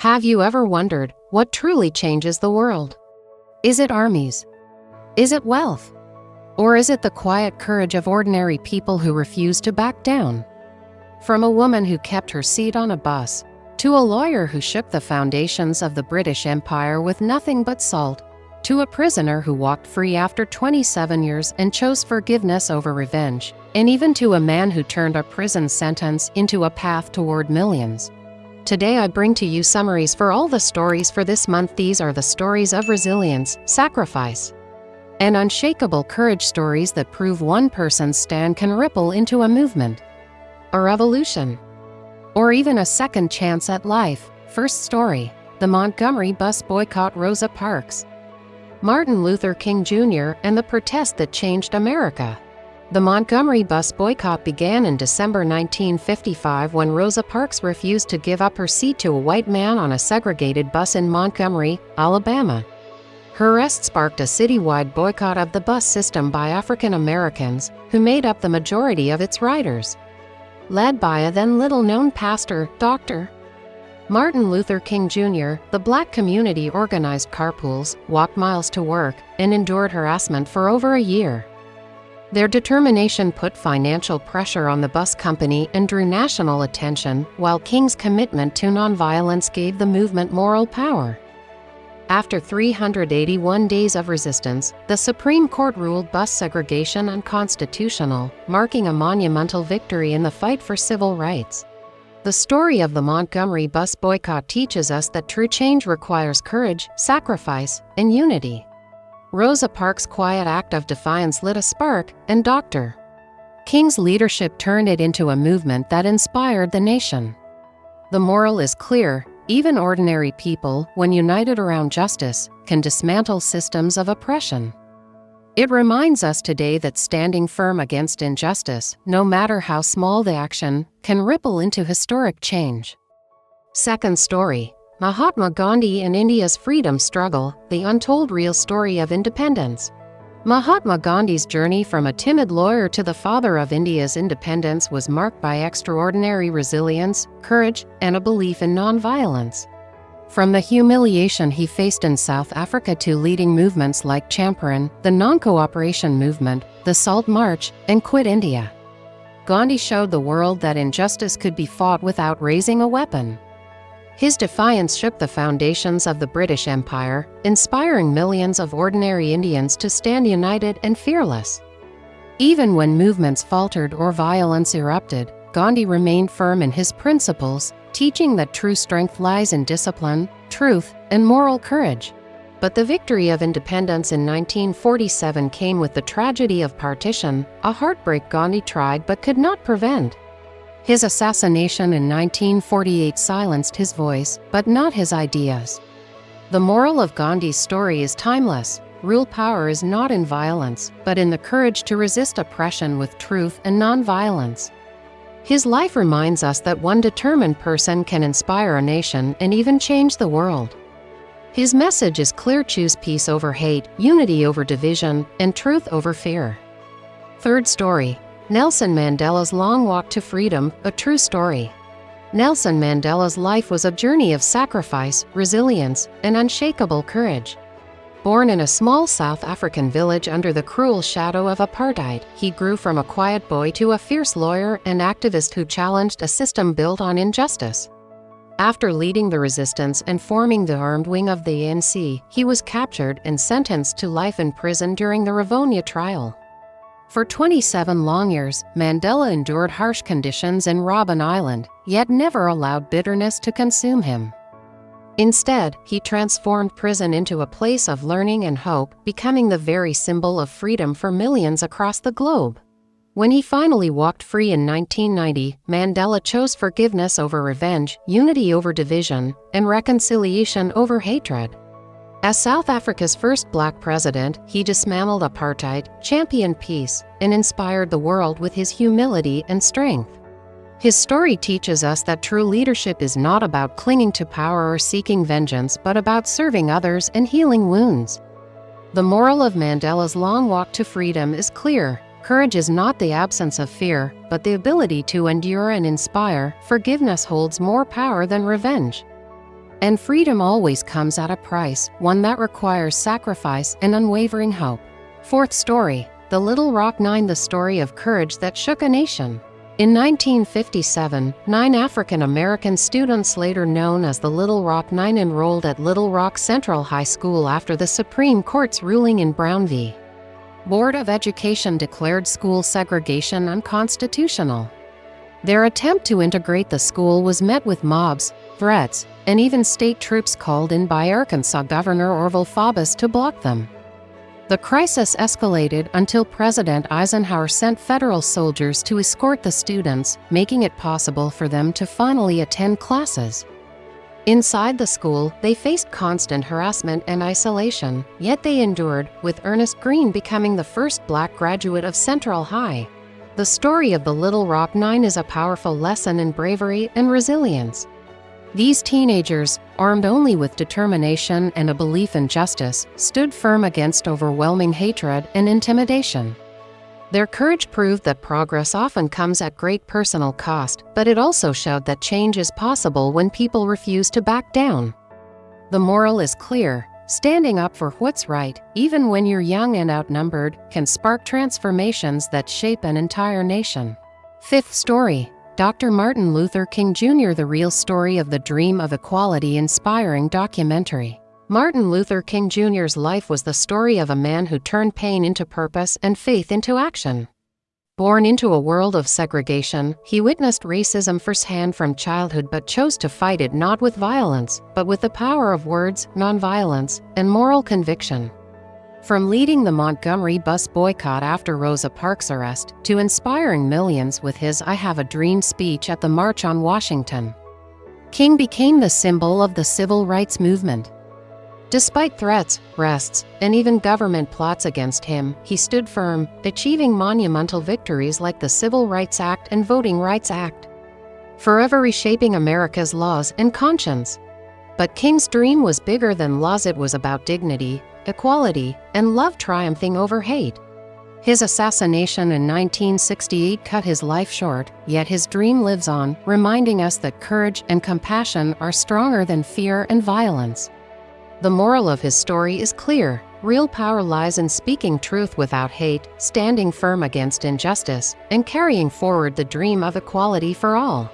Have you ever wondered what truly changes the world? Is it armies? Is it wealth? Or is it the quiet courage of ordinary people who refuse to back down? From a woman who kept her seat on a bus, to a lawyer who shook the foundations of the British Empire with nothing but salt, to a prisoner who walked free after 27 years and chose forgiveness over revenge, and even to a man who turned a prison sentence into a path toward millions. Today I bring to you summaries for all the stories for this month. These are the stories of resilience, sacrifice, and unshakable courage, stories that prove one person's stand can ripple into a movement, a revolution, or even a second chance at life. First story: the Montgomery Bus Boycott. Rosa Parks, Martin Luther King Jr., and the protest that changed America. The Montgomery Bus Boycott began in December 1955 when Rosa Parks refused to give up her seat to a white man on a segregated bus in Montgomery, Alabama. Her arrest sparked a citywide boycott of the bus system by African Americans, who made up the majority of its riders. Led by a then little-known pastor, Dr. Martin Luther King Jr., the black community organized carpools, walked miles to work, and endured harassment for over a year. Their determination put financial pressure on the bus company and drew national attention, while King's commitment to nonviolence gave the movement moral power. After 381 days of resistance, the Supreme Court ruled bus segregation unconstitutional, marking a monumental victory in the fight for civil rights. The story of the Montgomery Bus Boycott teaches us that true change requires courage, sacrifice, and unity. Rosa Parks' quiet act of defiance lit a spark, and Dr. King's leadership turned it into a movement that inspired the nation. The moral is clear: even ordinary people, when united around justice, can dismantle systems of oppression. It reminds us today that standing firm against injustice, no matter how small the action, can ripple into historic change. Second story: Mahatma Gandhi and India's freedom struggle, the untold real story of independence. Mahatma Gandhi's journey from a timid lawyer to the father of India's independence was marked by extraordinary resilience, courage, and a belief in nonviolence. From the humiliation he faced in South Africa to leading movements like Champaran, the non-cooperation movement, the Salt March, and Quit India, Gandhi showed the world that injustice could be fought without raising a weapon. His defiance shook the foundations of the British Empire, inspiring millions of ordinary Indians to stand united and fearless. Even when movements faltered or violence erupted, Gandhi remained firm in his principles, teaching that true strength lies in discipline, truth, and moral courage. But the victory of independence in 1947 came with the tragedy of partition, a heartbreak Gandhi tried but could not prevent. His assassination in 1948 silenced his voice, but not his ideas. The moral of Gandhi's story is timeless: real power is not in violence, but in the courage to resist oppression with truth and nonviolence. His life reminds us that one determined person can inspire a nation and even change the world. His message is clear: choose peace over hate, unity over division, and truth over fear. Third story: Nelson Mandela's long walk to freedom, a true story. Nelson Mandela's life was a journey of sacrifice, resilience, and unshakable courage. Born in a small South African village under the cruel shadow of apartheid, he grew from a quiet boy to a fierce lawyer and activist who challenged a system built on injustice. After leading the resistance and forming the armed wing of the ANC, he was captured and sentenced to life in prison during the Rivonia trial. For 27 long years, Mandela endured harsh conditions in Robben Island, yet never allowed bitterness to consume him. Instead, he transformed prison into a place of learning and hope, becoming the very symbol of freedom for millions across the globe. When he finally walked free in 1990, Mandela chose forgiveness over revenge, unity over division, and reconciliation over hatred. As South Africa's first black president, he dismantled apartheid, championed peace, and inspired the world with his humility and strength. His story teaches us that true leadership is not about clinging to power or seeking vengeance, but about serving others and healing wounds. The moral of Mandela's long walk to freedom is clear: Courage is not the absence of fear, but the ability to endure and inspire. Forgiveness holds more power than revenge. And freedom always comes at a price, one that requires sacrifice and unwavering hope. Fourth story, The Little Rock Nine, the story of courage that shook a nation. In 1957, 9 African American students, later known as the Little Rock Nine, enrolled at Little Rock Central High School after the Supreme Court's ruling in Brown v. Board of Education declared school segregation unconstitutional. Their attempt to integrate the school was met with mobs, threats, and even state troops called in by Arkansas Governor Orville Faubus to block them. The crisis escalated until President Eisenhower sent federal soldiers to escort the students, making it possible for them to finally attend classes. Inside the school, they faced constant harassment and isolation, yet they endured, with Ernest Green becoming the first Black graduate of Central High. The story of the Little Rock Nine is a powerful lesson in bravery and resilience. These teenagers, armed only with determination and a belief in justice, stood firm against overwhelming hatred and intimidation. Their courage proved that progress often comes at great personal cost, but it also showed that change is possible when people refuse to back down. The moral is clear: standing up for what's right, even when you're young and outnumbered, can spark transformations that shape an entire nation. Fifth story, Dr. Martin Luther King Jr., the real story of the dream of equality, inspiring documentary. Martin Luther King Jr.'s life was the story of a man who turned pain into purpose and faith into action. Born into a world of segregation, he witnessed racism firsthand from childhood but chose to fight it not with violence, but with the power of words, nonviolence, and moral conviction. From leading the Montgomery Bus Boycott after Rosa Parks' arrest, to inspiring millions with his "I Have a Dream" speech at the March on Washington, King became the symbol of the civil rights movement. Despite threats, arrests, and even government plots against him, he stood firm, achieving monumental victories like the Civil Rights Act and Voting Rights Act, forever reshaping America's laws and conscience. But King's dream was bigger than laws. It was about dignity, equality, and love triumphing over hate. His assassination in 1968 cut his life short, yet his dream lives on, reminding us that courage and compassion are stronger than fear and violence. The moral of his story is clear: real power lies in speaking truth without hate, standing firm against injustice, and carrying forward the dream of equality for all.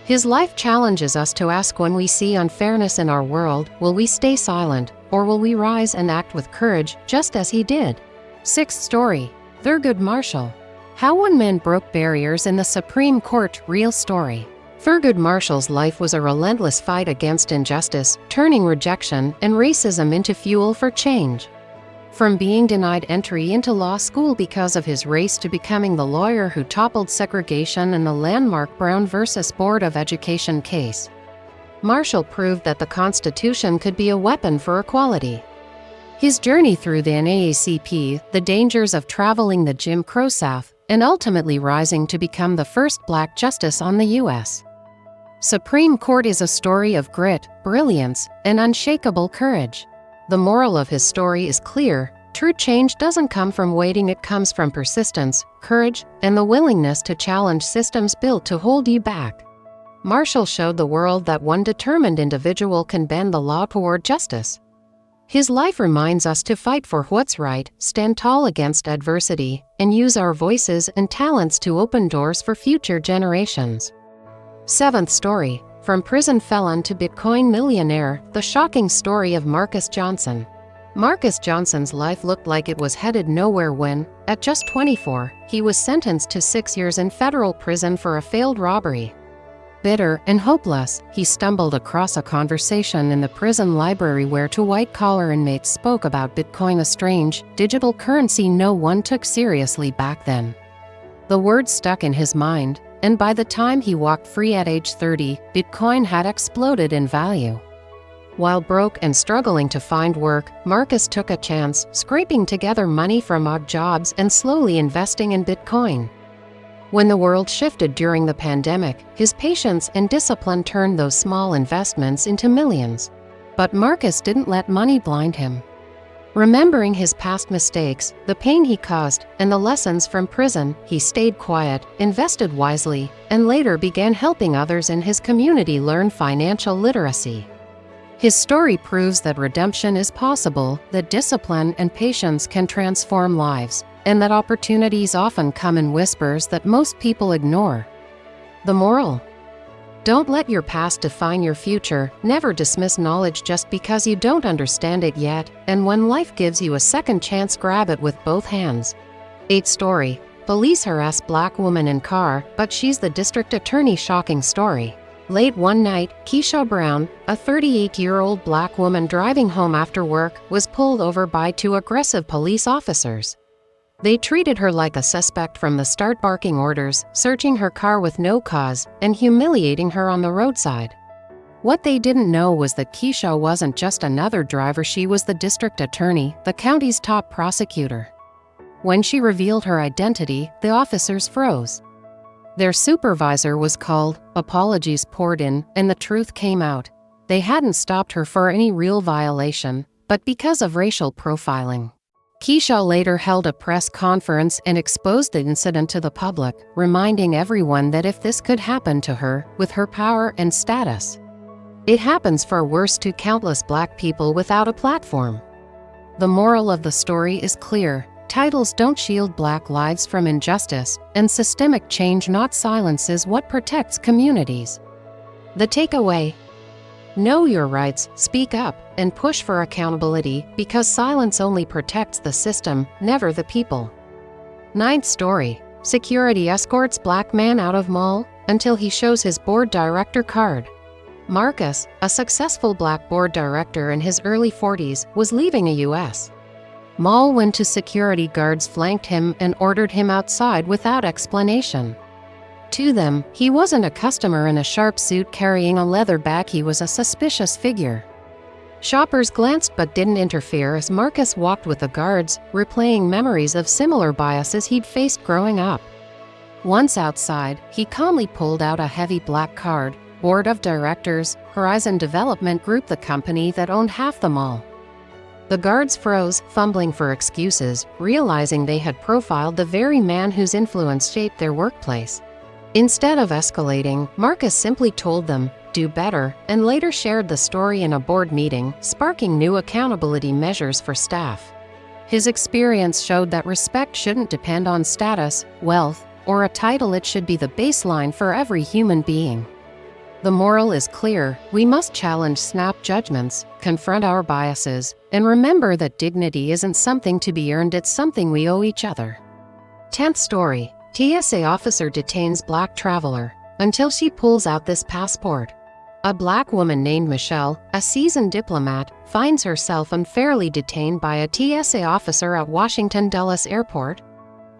His life challenges us to ask, when we see unfairness in our world, will we stay silent, or will we rise and act with courage, just as he did? Sixth story, Thurgood Marshall. How one man broke barriers in the Supreme Court, real story. Thurgood Marshall's life was a relentless fight against injustice, turning rejection and racism into fuel for change. From being denied entry into law school because of his race to becoming the lawyer who toppled segregation in the landmark Brown v. Board of Education case, Marshall proved that the Constitution could be a weapon for equality. His journey through the NAACP, the dangers of traveling the Jim Crow South, and ultimately rising to become the first Black justice on the U.S. Supreme Court is a story of grit, brilliance, and unshakable courage. The moral of his story is clear: true change doesn't come from waiting, it comes from persistence, courage, and the willingness to challenge systems built to hold you back. Marshall showed the world that one determined individual can bend the law toward justice. His life reminds us to fight for what's right, stand tall against adversity, and use our voices and talents to open doors for future generations. Seventh story, from prison felon to Bitcoin millionaire, the shocking story of Marcus Johnson. Marcus Johnson's life looked like it was headed nowhere when, at just 24, he was sentenced to 6 years in federal prison for a failed robbery. Bitter and hopeless, he stumbled across a conversation in the prison library where two white-collar inmates spoke about Bitcoin, a strange, digital currency no one took seriously back then. The words stuck in his mind, and by the time he walked free at age 30, Bitcoin had exploded in value. While broke and struggling to find work, Marcus took a chance, scraping together money from odd jobs and slowly investing in Bitcoin. When the world shifted during the pandemic, his patience and discipline turned those small investments into millions. But Marcus didn't let money blind him. Remembering his past mistakes, the pain he caused, and the lessons from prison, he stayed quiet, invested wisely, and later began helping others in his community learn financial literacy. His story proves that redemption is possible, that discipline and patience can transform lives, and that opportunities often come in whispers that most people ignore. The moral: don't let your past define your future, never dismiss knowledge just because you don't understand it yet, and when life gives you a second chance, grab it with both hands. 8th story: police harass black woman in car, but she's the district attorney. Shocking story. Late one night, Keisha Brown, a 38-year-old black woman driving home after work, was pulled over by 2 aggressive police officers. They treated her like a suspect from the start, barking orders, searching her car with no cause, and humiliating her on the roadside. What they didn't know was that Keisha wasn't just another driver, she was the district attorney, the county's top prosecutor. When she revealed her identity, the officers froze. Their supervisor was called, apologies poured in, and the truth came out. They hadn't stopped her for any real violation, but because of racial profiling. Keisha later held a press conference and exposed the incident to the public, reminding everyone that if this could happen to her, with her power and status, it happens far worse to countless black people without a platform. The moral of the story is clear. Titles don't shield black lives from injustice, and systemic change, not silence, is what protects communities. The takeaway: know your rights, speak up, and push for accountability, because silence only protects the system, never the people. 9th story: security escorts black man out of mall until he shows his board director card. Marcus, a successful black board director in his early 40s, was leaving a U.S. mall when 2 security guards flanked him and ordered him outside without explanation. To them, he wasn't a customer in a sharp suit carrying a leather bag, he was a suspicious figure. Shoppers glanced but didn't interfere as Marcus walked with the guards, replaying memories of similar biases he'd faced growing up. Once outside, he calmly pulled out a heavy black card, Board of Directors, Horizon Development Group, the company that owned half the mall. The guards froze, fumbling for excuses, realizing they had profiled the very man whose influence shaped their workplace. Instead of escalating, Marcus simply told them, "Do better," and later shared the story in a board meeting, sparking new accountability measures for staff. His experience showed that respect shouldn't depend on status, wealth, or a title. It should be the baseline for every human being. The moral is clear: we must challenge snap judgments, confront our biases, and remember that dignity isn't something to be earned, it's something we owe each other. 10th story: TSA officer detains black traveler until she pulls out this passport. A black woman named Michelle, a seasoned diplomat, finds herself unfairly detained by a TSA officer at Washington Dulles Airport.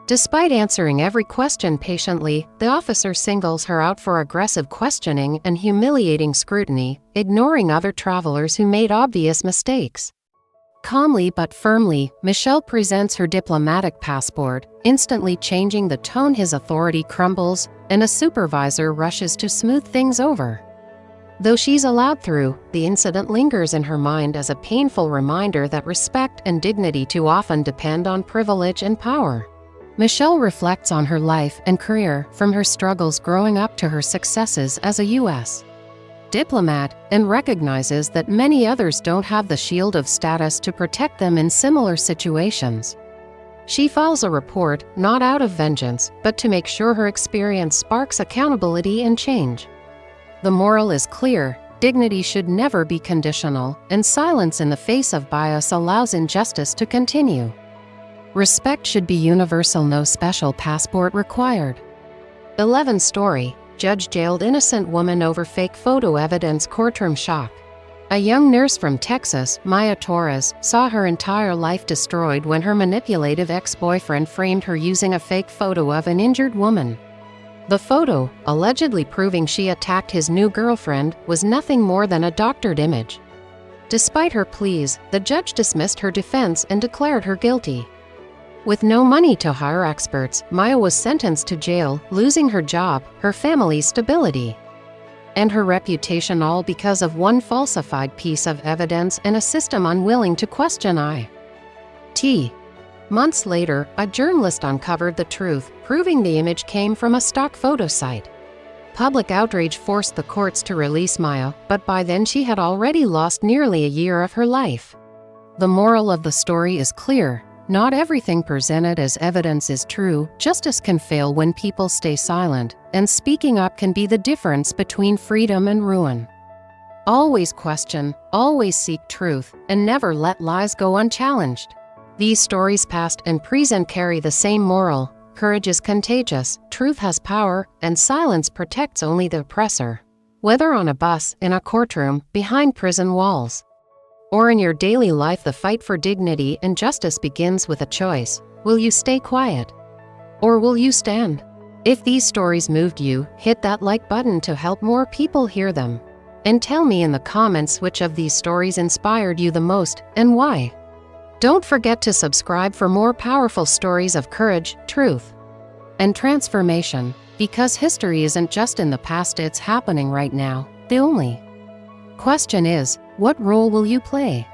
Despite answering every question patiently, the officer singles her out for aggressive questioning and humiliating scrutiny, ignoring other travelers who made obvious mistakes. Calmly but firmly, Michelle presents her diplomatic passport, instantly changing the tone. His authority crumbles, and a supervisor rushes to smooth things over. Though she's allowed through, the incident lingers in her mind as a painful reminder that respect and dignity too often depend on privilege and power. Michelle reflects on her life and career, from her struggles growing up to her successes as a U.S. diplomat, and recognizes that many others don't have the shield of status to protect them in similar situations. She files a report, not out of vengeance, but to make sure her experience sparks accountability and change. The moral is clear: dignity should never be conditional, and silence in the face of bias allows injustice to continue. Respect should be universal, no special passport required. 11th story: judge jailed innocent woman over fake photo evidence. Courtroom shock. A young nurse from Texas, Maya Torres, saw her entire life destroyed when her manipulative ex-boyfriend framed her using a fake photo of an injured woman. The photo, allegedly proving she attacked his new girlfriend, was nothing more than a doctored image. Despite her pleas, the judge dismissed her defense and declared her guilty. With no money to hire experts, Maya was sentenced to jail, losing her job, her family's stability, and her reputation, all because of one falsified piece of evidence and a system unwilling to question it. Months later, a journalist uncovered the truth, proving the image came from a stock photo site. Public outrage forced the courts to release Maya, but by then she had already lost nearly a year of her life. The moral of the story is clear. Not everything presented as evidence is true. Justice can fail when people stay silent, and speaking up can be the difference between freedom and ruin. Always question, always seek truth, and never let lies go unchallenged. These stories, past and present, carry the same moral. Courage is contagious, truth has power, and silence protects only the oppressor. Whether on a bus, in a courtroom, behind prison walls, or in your daily life, the fight for dignity and justice begins with a choice. Will you stay quiet? Or will you stand? If these stories moved you, hit that like button to help more people hear them. And tell me in the comments which of these stories inspired you the most, and why. Don't forget to subscribe for more powerful stories of courage, truth, and transformation, because history isn't just in the past, it's happening right now. The only question is, what role will you play?